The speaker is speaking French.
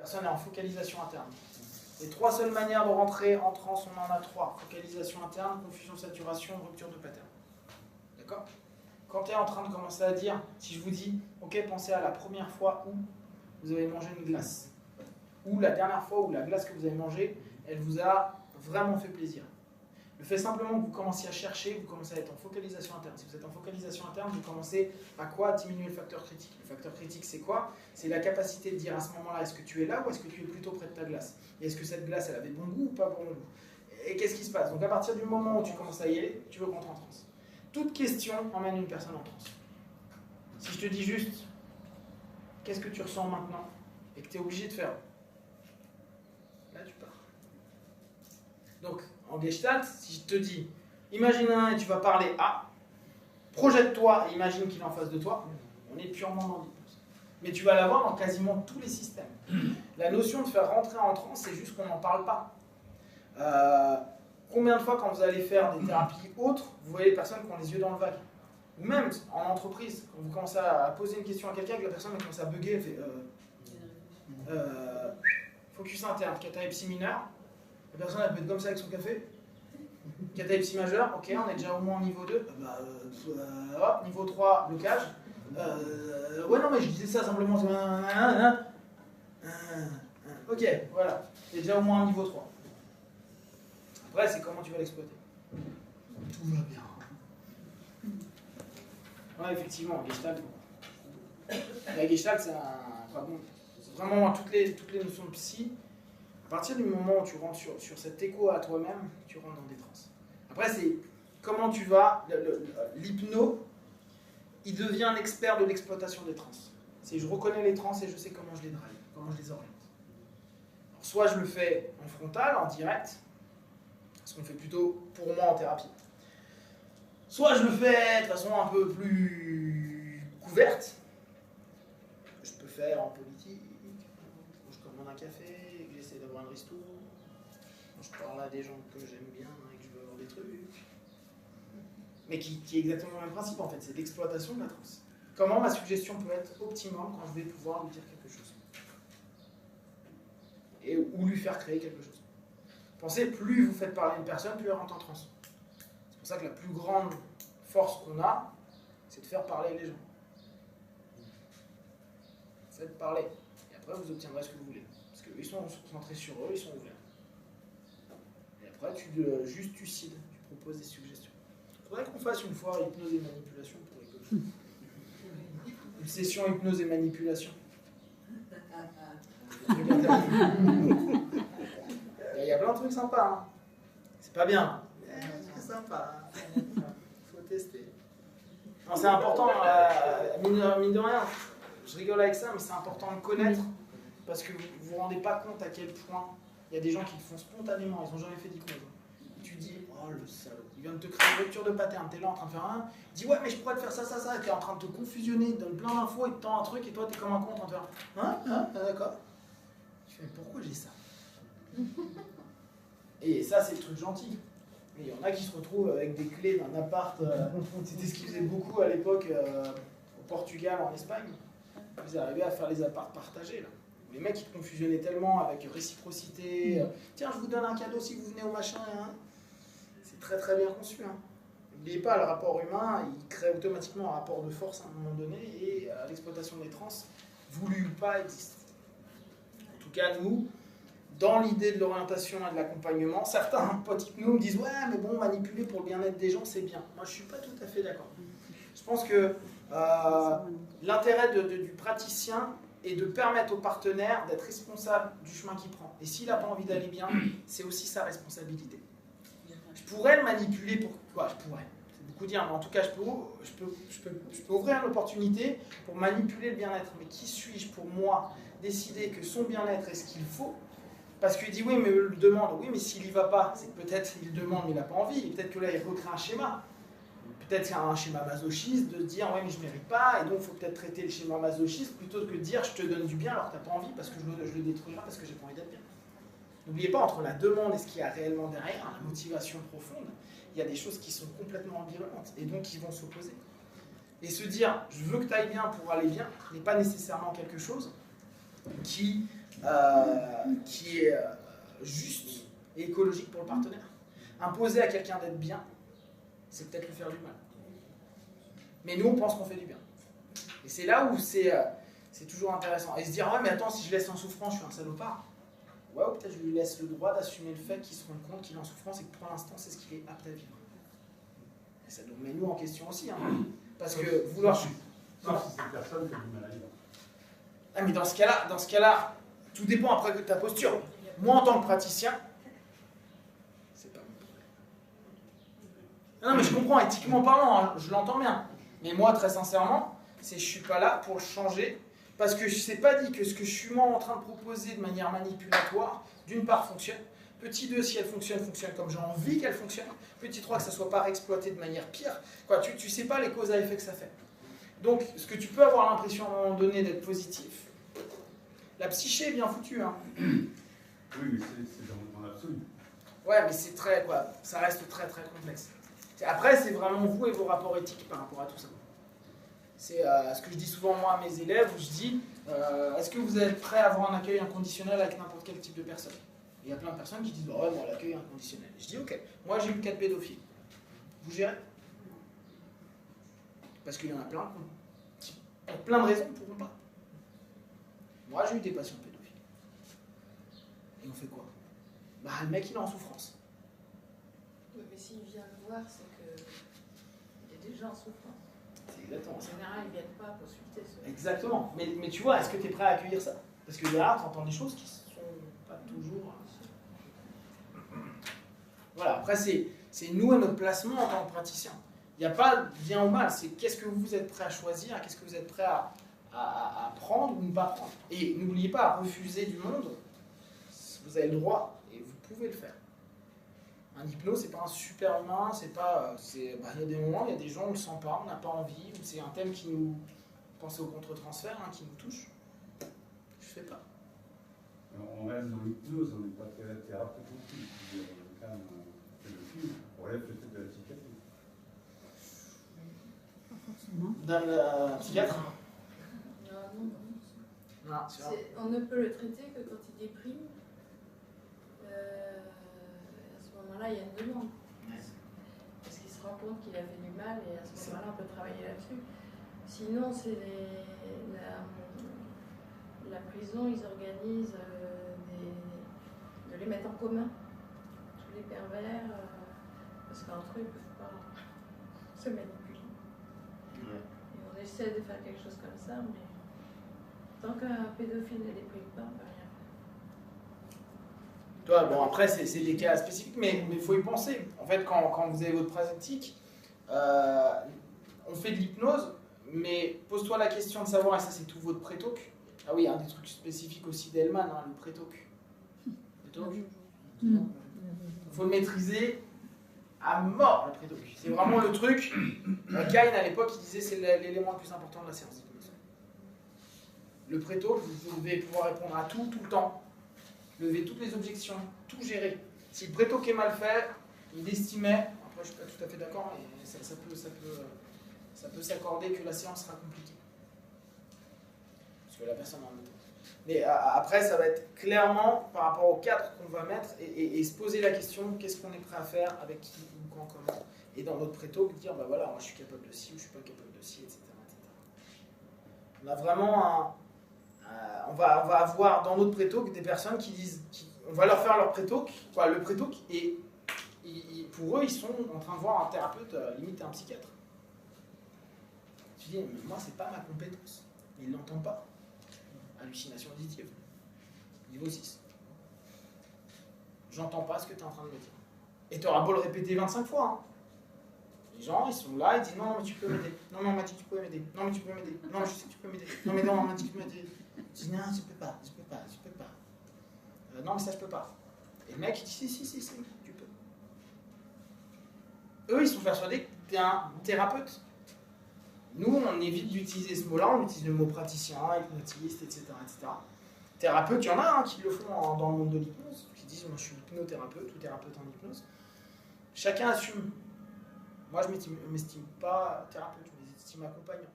Personne est en focalisation interne. Les 3 seules manières de rentrer en transe, on en a 3. Focalisation interne, confusion, saturation, rupture de pattern. D'accord? Quand tu es en train de commencer à dire, si je vous dis, ok, pensez à la première fois où vous avez mangé une glace, ou la dernière fois où la glace que vous avez mangée, elle vous a vraiment fait plaisir. Le fait simplement que vous commenciez à chercher, vous commencez à être en focalisation interne. Si vous êtes en focalisation interne, vous commencez à quoi? Diminuer le facteur critique. Le facteur critique, c'est quoi? C'est la capacité de dire à ce moment-là, est-ce que tu es là ou est-ce que tu es plutôt près de ta glace? Et est-ce que cette glace, elle avait bon goût ou pas bon goût? Et qu'est-ce qui se passe? Donc à partir du moment où tu commences à y aller, tu veux rentrer en transe. Toute question emmène une personne en transe. Si je te dis juste, qu'est-ce que tu ressens maintenant? Et que tu es obligé de faire, là tu pars. Donc, en Gestalt, si je te dis, imagine un et tu vas parler A, projette-toi et imagine qu'il est en face de toi, on est purement dans l'hypnose. Mais tu vas l'avoir dans quasiment tous les systèmes. La notion de faire rentrer en transe, c'est juste qu'on n'en parle pas. Combien de fois, quand vous allez faire des thérapies autres, vous voyez les personnes qui ont les yeux dans le vague? Ou même en entreprise, quand vous commencez à poser une question à quelqu'un, que la personne commence à bugger, elle fait focus interne, catalepsie mineure. La personne elle peut être comme ça avec son café. Catalepsie majeure, ok, on est déjà au moins au niveau 2. Hop, niveau 3, blocage. Ouais, non, mais je disais ça simplement. Ok, voilà. C'est déjà au moins un niveau 3. Après, c'est comment tu vas l'exploiter. Tout va bien. Ouais, effectivement, Gestalt. La Gestalt, c'est vraiment toutes les notions de psy. À partir du moment où tu rentres sur cet écho à toi-même, tu rentres dans des transes. Après, c'est comment tu vas. L'hypno, il devient un expert de l'exploitation des transes. C'est je reconnais les transes et je sais comment je les drive, comment je les oriente. Alors, soit je le fais en frontal, en direct, ce qu'on fait plutôt pour moi en thérapie. Soit je le fais de façon un peu plus couverte, que je peux faire en politique, quand je commande un café, que j'essaie d'avoir un resto, quand je parle à des gens que j'aime bien et que je veux avoir des trucs. Mais qui est exactement le même principe en fait, c'est l'exploitation de la transe. Comment ma suggestion peut être optimum quand je vais pouvoir lui dire quelque chose. Ou lui faire créer quelque chose. Pensez, plus vous faites parler une personne, plus elle rentre en transe. C'est pour ça que la plus grande force qu'on a, c'est de faire parler les gens. Faites parler. Et après, vous obtiendrez ce que vous voulez. Parce qu'eux, ils sont concentrés sur eux, ils sont ouverts. Et après, tu cibles, tu proposes des suggestions. Il faudrait qu'on fasse une fois hypnose et manipulation pour rigoler. Une session hypnose et manipulation. Il y a plein de trucs sympas. Hein. C'est pas bien. C'est sympa. Faut tester. Non, c'est important, mine de rien. Je rigole avec ça, mais c'est important de connaître parce que vous ne vous rendez pas compte à quel point il y a des gens qui le font spontanément, ils n'ont jamais fait d'hypnose. Tu dis, oh le salaud, il vient de te créer une rupture de pattern, t'es là en train de faire un, il dit ouais mais je pourrais te faire ça, et t'es en train de te confusionner, il te donne plein d'infos, il te tend un truc et toi t'es comme un con en train de faire d'accord. Tu fais pourquoi j'ai ça? Et ça c'est le truc gentil. Mais il y en a qui se retrouvent avec des clés d'un appart, c'était ce qu'ils faisaient beaucoup à l'époque au Portugal, en Espagne. Ils arrivaient à faire les apparts partagés là. Les mecs ils te confusionnaient tellement avec réciprocité, tiens je vous donne un cadeau si vous venez au machin, hein. C'est très très bien conçu. Hein. N'oubliez pas, le rapport humain, il crée automatiquement un rapport de force à un moment donné et l'exploitation des trans, voulu ou pas, existe. En tout cas nous, dans l'idée de l'orientation et de l'accompagnement, certains potes hypno me disent ouais mais bon manipuler pour le bien-être des gens c'est bien. Moi je suis pas tout à fait d'accord. Je pense que l'intérêt du praticien est de permettre au partenaire d'être responsable du chemin qu'il prend. Et s'il n'a pas envie d'aller bien, c'est aussi sa responsabilité. Je pourrais le manipuler pour quoi? Je pourrais. C'est beaucoup dire, mais en tout cas, je peux ouvrir une opportunité pour manipuler le bien-être. Mais qui suis-je pour moi décider que son bien-être est ce qu'il faut? Parce qu'il dit oui, mais il le demande. Oui, mais s'il n'y va pas, c'est que peut-être il demande, mais il n'a pas envie. Et peut-être que là, il recrée un schéma. Peut-être qu'il y a un schéma masochiste de dire ouais mais je ne mérite pas et donc il faut peut-être traiter le schéma masochiste plutôt que de dire je te donne du bien alors que tu n'as pas envie parce que je le détruirai parce que j'ai pas envie d'être bien. N'oubliez pas, entre la demande et ce qu'il y a réellement derrière, la motivation profonde, il y a des choses qui sont complètement ambivalentes et donc qui vont s'opposer. Et se dire je veux que tu ailles bien pour aller bien n'est pas nécessairement quelque chose qui qui est juste et écologique pour le partenaire. Imposer à quelqu'un d'être bien, c'est peut-être lui faire du mal. Mais nous, on pense qu'on fait du bien. Et c'est là où c'est toujours intéressant. Et se dire, ouais, mais attends, si je laisse en souffrance, je suis un salopard. Ouais, ou peut-être je lui laisse le droit d'assumer le fait qu'il se rende compte qu'il est en souffrance et que pour l'instant, c'est ce qu'il est apte à vivre. Et ça nous met nous en question aussi. Hein. Parce que vouloir... Sauf si cette personne fait du mal ailleurs. Ah, mais dans ce cas-là, tout dépend après de ta posture. Moi, en tant que praticien, c'est pas mon problème. Non, mais je comprends, éthiquement parlant, hein, je l'entends bien. Mais moi, très sincèrement, je suis pas là pour le changer. Parce que je ne sais pas dit que ce que je suis moi en train de proposer de manière manipulatoire, d'une part fonctionne. Petit 2, si elle fonctionne comme j'ai envie qu'elle fonctionne. Petit 3, que ça ne soit pas exploité de manière pire. Quoi, tu ne sais pas les causes à effet que ça fait. Donc, ce que tu peux avoir l'impression à un moment donné d'être positif, la psyché est bien foutue. Hein. Oui, mais c'est dans l'absolu. Ouais, mais c'est très, quoi, ça reste très très complexe. Après, c'est vraiment vous et vos rapports éthiques par rapport à tout ça. C'est ce que je dis souvent moi à mes élèves, où je dis, est-ce que vous êtes prêts à avoir un accueil inconditionnel avec n'importe quel type de personne? Et il y a plein de personnes qui disent, bah ouais, moi l'accueil inconditionnel. Je dis, ok, moi j'ai eu 4 pédophiles. Vous gérez? Parce qu'il y en a plein qui, pour plein de raisons, ne pourront pas. Moi j'ai eu des patients pédophiles. Et on fait quoi? Bah le mec il est en souffrance. Oui, mais s'il vient le voir, c'est qu'il est déjà en souffrance. C'est exactement En ça. général, ils ne viennent pas consulter ce... Exactement. Mais tu vois, est-ce que tu es prêt à accueillir ça? Parce que là, tu entends des choses qui sont pas toujours... Voilà, après c'est nous et notre placement en tant que praticien. Il n'y a pas bien ou mal, c'est qu'est-ce que vous êtes prêt à choisir, qu'est-ce que vous êtes prêt à prendre ou ne pas prendre. Et n'oubliez pas, à refuser du monde, vous avez le droit et vous pouvez le faire. Un hypnose, c'est pas un super humain, c'est pas... il y a des moments, il y a des gens, on ne le sent pas, on n'a pas envie, ou c'est un thème qui nous... Pensez au contre-transfert, hein, qui nous touche. Je fais pas. On reste dans l'hypnose, on n'est pas thérapeute non plus. Dans le cas pédophile, on relève peut-être de la psychiatrie. Pas forcément. Dans la psychiatre? Non. Non, c'est vrai. On ne peut le traiter que quand il déprime. À ce moment-là, il y a une demande. Parce qu'il se rend compte qu'il a fait du mal et à ce moment-là, on peut travailler là-dessus. Sinon, c'est la prison, ils organisent de les mettre en commun, tous les pervers, parce qu'entre eux, ils ne peuvent pas se manipuler. Et on essaie de faire quelque chose comme ça, mais tant qu'un pédophile ne déprime pas, on ne peut rien faire. Toi, bon, après, c'est des cas spécifiques, mais il faut y penser. En fait, quand vous avez votre pratique, on fait de l'hypnose, mais pose-toi la question de savoir, et ça c'est tout votre pré-talk. Ah oui, un des trucs spécifiques aussi d'Hellman, hein, le pré-talk. Il faut le maîtriser à mort, le pré-talk. C'est vraiment le truc. Kane, à l'époque, il disait c'est l'élément le plus important de la séance d'hypnose. Le pré-talk, vous devez pouvoir répondre à tout, tout le temps. Lever toutes les objections, tout gérer. Si le pré-talk est mal fait, il estimait, après je ne suis pas tout à fait d'accord, mais ça peut s'accorder que la séance sera compliquée. Parce que la personne en même temps. Mais après, ça va être clairement par rapport au cadre qu'on va mettre et se poser la question qu'est-ce qu'on est prêt à faire, avec qui, ou quand, comment. Et dans notre pré-talk, dire bah voilà, moi je suis capable de ci ou je suis pas capable de ci, etc. On a vraiment on va avoir dans notre pré-talk des personnes qui disent, on va leur faire leur pré-talk, le pré-talk, et pour eux, ils sont en train de voir un thérapeute, limite un psychiatre. Tu dis, mais moi, c'est pas ma compétence. Ils ne l'entendent pas. Hallucination auditive. Niveau 6. J'entends pas ce que tu es en train de me dire. Et tu auras beau le répéter 25 fois. Hein. Les gens, ils sont là, ils disent, non, mais tu peux m'aider. Non, mais on m'a dit que tu pouvais m'aider. Non, mais tu peux m'aider. Non, je sais que tu peux m'aider. Non, mais non, on m'a dit que tu peux m'aider. Je dis, non, je peux pas. Non, mais ça, je peux pas. Et le mec, il dit, si, tu peux. Eux, ils sont persuadés que tu es un thérapeute. Nous, on évite d'utiliser ce mot-là, on utilise le mot praticien, hypnotiste, etc. Thérapeute, il y en a qui le font dans le monde de l'hypnose, qui disent, moi, je suis hypnothérapeute ou thérapeute en hypnose. Chacun assume. Moi, je ne m'estime pas thérapeute, je m'estime accompagnant.